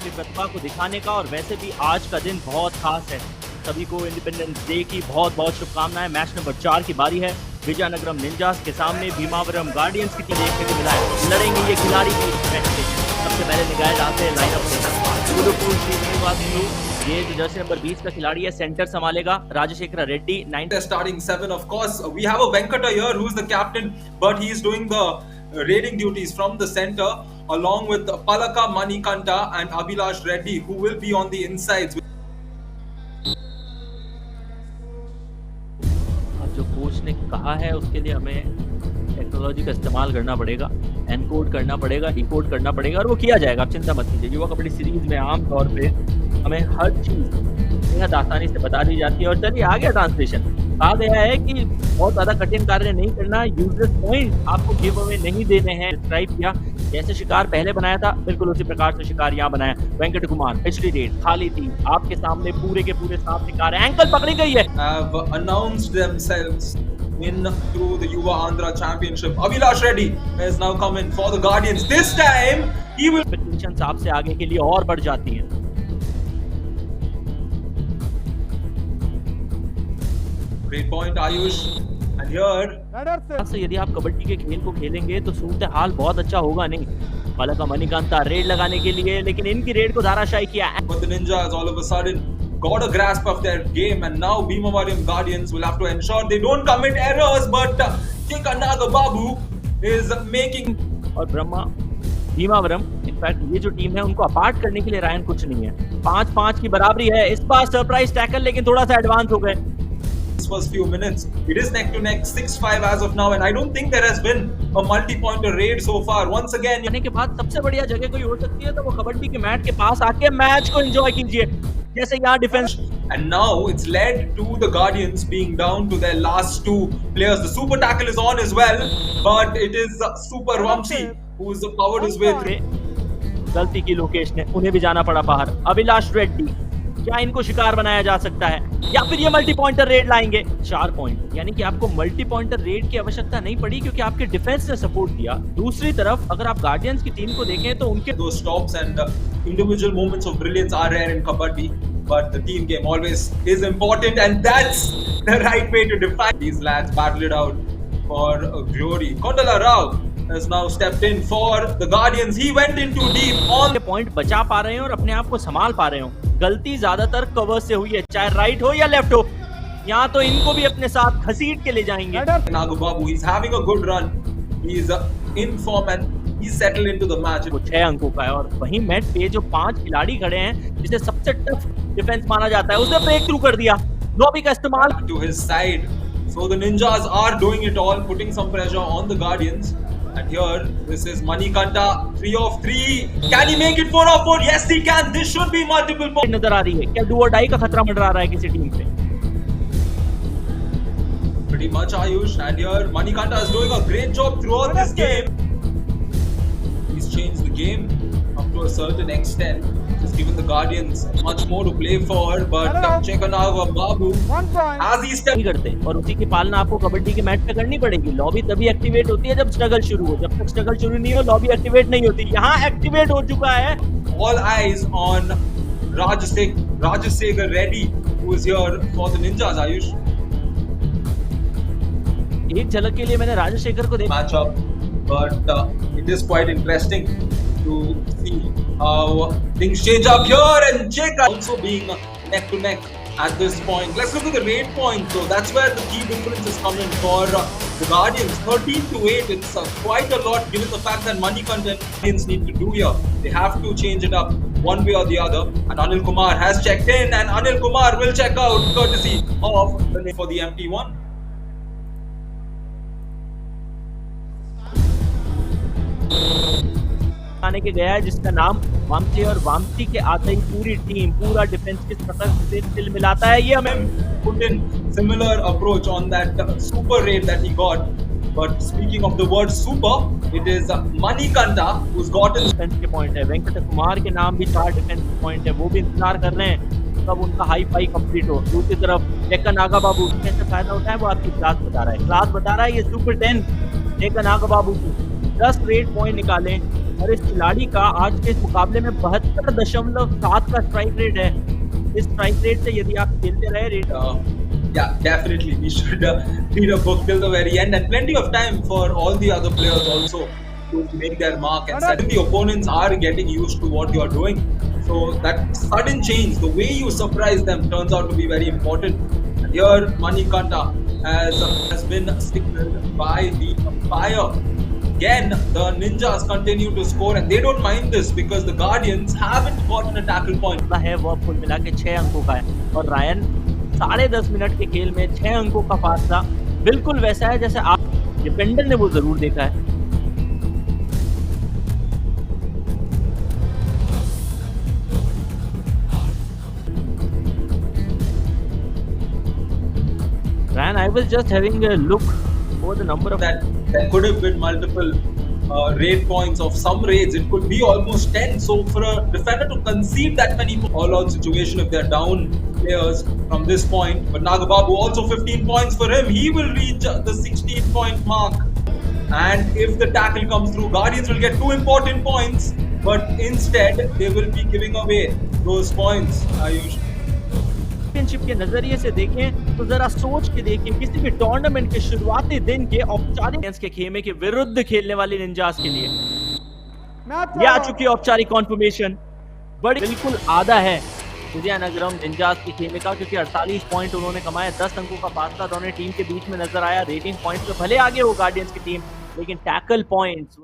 अपनी प्रतिभा को दिखाने का। और वैसे भी आज का दिन बहुत खास है, सभी को इंडिपेंडेंस डे की बहुत बहुत शुभकामनाएं। मैच नंबर 4 की बारी है, विजयनगरम निंजास के सामने भीमावरम गार्डियंस की टीम देखने को मिला है। लड़ेंगे ये खिलाड़ी की मैच से। सबसे पहले निगाहें डालते हैं लाइनअप से। उदुपुर श्रीनिवास हिंदू, ये जो जर्सी नंबर 20 का खिलाड़ी है, सेंटर संभालेगा। Rajshekhar Reddy 9 They're starting 7. Of course, we have a Venkata here who's the captain, but he's doing the raiding duties from the center, along with Palaka Manikanta and Abhilash Reddy, who will be on the insides. अब जो coach ने कहा है उसके लिए हमें technology का इस्तेमाल करना पड़ेगा, एनकोड करना पड़ेगा, डिकोड करना पड़ेगा, और वो किया जाएगा। आप चिंता मत कीजिए। युवा कबड्डी सीरीज में आम तौर पे हमें हर चीज बेहद आसानी से बता दी जाती है। और चलिए आ गया ट्रांसलेशन। कहा गया है कि बहुत ज्यादा कठिन कार्य नहीं करना, यूजलेस पॉइंट आपको गिव अवे नहीं देने हैं। डिस्क्राइब किया जैसे शिकार पहले बनाया था, बिल्कुल उसी प्रकार से शिकार यहाँ बनाया। वेंकट कुमार पिछली रेड खाली थी, आपके सामने पूरे के पूरे साफ शिकार है। एंकल पकड़ी गई है। Have announced themselves in through the Yuva Andhra Championship. Abhilash Reddy has now come in for the Guardians. This time he will. Expectations आपसे आगे के लिए और बढ़ जाती हैं। Great point, Ayush. And here, से यदि आप कबड्डी के खेल को खेलेंगे तो सूरत हाल बहुत अच्छा होगा नहीं। पलका मणिकांता रेड लगाने के लिए, लेकिन इनकी रेड को धाराशायी किया। but the Ninjas all of a sudden got a grasp of their game, and now Bhimavaram Guardians will have to ensure they don't commit errors. But Chikanaga Babu is making. और Brahma Bhimavaram, in fact ये जो team है उनको apart करने के लिए Ryan कुछ नहीं है। 5-5 की बराबरी है। इस बार सरप्राइज टैकल, लेकिन थोड़ा सा एडवांस हो गए। First few minutes, it is neck to neck, 6-5 as of now, and I don't think there has been a multi-pointer raid so far. Once again, आने के बाद सबसे बढ़िया जगह कोई हो सकती है तो वो कबड्डी के मैट के पास आके मैच को एंजॉय कीजिए। जैसे यहाँ defence, and now it's led to the Guardians being down to their last 2 players. The super tackle is on as well, but it is Super Vamsi who's powered his way through. गलती की लोकेश ने, उन्हें भी जाना पड़ा बाहर। अभिलाष रेड्डी, क्या इनको शिकार बनाया जा सकता है या फिर ये मल्टी पॉइंटर रेड लाएंगे? 4 पॉइंट, यानी कि आपको मल्टी पॉइंटर रेड की आवश्यकता नहीं पड़ी क्योंकि आपके डिफेंस ने सपोर्ट दिया। दूसरी तरफ अगर आप गार्डियंस की टीम को देखें तो उनके Those stops and individual moments of brilliance are rare in kabaddi, but the team game always is important, and that's the right way to define. These lads battle it out for glory. Kondala Rao has now stepped in for the Guardians. He went into deep on. Point बचा पा रहे हैं और अपने आप को संभाल पा रहे हो। गलती ज्यादातर कवर से हुई है, चाहे राइट हो या लेफ्ट हो। यहाँ तो इनको भी अपने साथ घसीट के ले जाएंगे। Nagu Babu, he's having a good run. He's in form and he's settled into the match. वो 6 अंकों का है, और वहीं मैट पे जो 5 खिलाड़ी खड़े हैं जिसे सबसे टफ डिफेंस माना जाता है, उसने ब्रेक थ्रू कर दिया। लॉबी का इस्तेमाल To his side. So the Ninjas are doing it all, putting some pressure on the Guardians. And here, this is Manikanta, 3 of 3. Can he make it 4 of 4? Yes, he can. This should be multiple points. नजर आ रही है। क्या do और die का खतरा मंडरा रहा है किसी टीम पे? Pretty much, Ayush. And here, Manikanta is doing a great job throughout this game. He's changed the game up to a certain extent. Just given the Guardians much more to play for. But Chekanaga Babu, as he stepped. नहीं करते, और उसी की पालना आपको कबड्डी के match पे करनी पड़ेगी। लॉबी तभी एक्टिवेट होती है जब स्ट्रगल शुरू हो। जब तक स्ट्रगल शुरू नहीं हो, लॉबी एक्टिवेट नहीं होती। यहाँ एक्टिवेट हो चुका है। All eyes on Rajasekhar Reddy, who is here for the Ninjas, Ayush. एक झलक के लिए मैंने राजशेखर को देखा। Matchup, but it is quite interesting to see how things change up here, and Jake also being neck to neck at this point. Let's look at the raid point though. That's where the key difference is coming for the Guardians. 13-8. It's quite a lot given the fact that money content Guardians need to do here. They have to change it up one way or the other. And Anil Kumar has checked in, and Anil Kumar will check out courtesy of for the MT1. आने के गया है जिसका नाम वामसी, और वामसी के आते ही पूरी टीम, पूरा डिफेंस किस प्रकार से दिल मिलाता है। ये हमें put in similar approach on that super raid that he got. But speaking of the word super, it is Manikanta who's gotten defence के पॉइंट है। वेंकट कुमार के नाम भी 4 डिफेंस के पॉइंट है, वो भी इंतजार कर रहे हैं कब उनका हाई फाई कंप्लीट हो। दूसरी तरफ डेक्कन नागा बाबू, कैसे फायदा होता है वो आपकी क्लास बता रहा है। ये सुपर 10 डेक्कन नागा बाबू को 10 रेड पॉइंट निकाले, और इस खिलाड़ी का आज के इस मुकाबले में 72.7 का स्ट्राइक रेट है। इस स्ट्राइक रेट से यदि आप खेलते रहे rate Yeah, definitely. We should read a book till the very end, and plenty of time for all the other players also to make their mark. And suddenly the opponents are getting used to what you are doing. So that sudden change, the way you surprise them, turns out to be very important. And here, Manikanta has been signaled by the umpire. Again, the Ninjas continue to score, and they don't mind this because the Guardians haven't gotten a tackle point. है वो कुल मिला के 6 अंकों का है और Ryan 10.5 minute के खेल में 6 अंकों का फासला बिल्कुल वैसा है जैसे आप डिफेंडर ने वो जरूर देखा है। Ryan, I was just having a look over the number of that there could have been multiple raid points of some raids. It could be almost 10. So for a defender to concede that many all-out situation if they're down players from this point. But Nagababu also 15 points for him. He will reach the 16-point mark. And if the tackle comes through, Guardians will get 2 important points. But instead, they will be giving away those points. Ayush. Championship के नजरिए से देखें तो जरा सोच के देखें किसी भी टूर्नामेंट के शुरुआती दिन के औपचारिक के खेमे के विरुद्ध खेलने वाले निंजास के लिए ये आ चुकी औपचारिक कॉन्फर्मेशन बड़ी बिल्कुल आधा है विजयनगरम निंजास के खेमे का क्योंकि 48 पॉइंट उन्होंने कमाए 10 अंकों का फासला दोनों टीम के बीच में नजर आया। रेटिंग पॉइंट पे भले आगे हो गार्डियंस की टीम लेकिन टैकल पॉइंट्स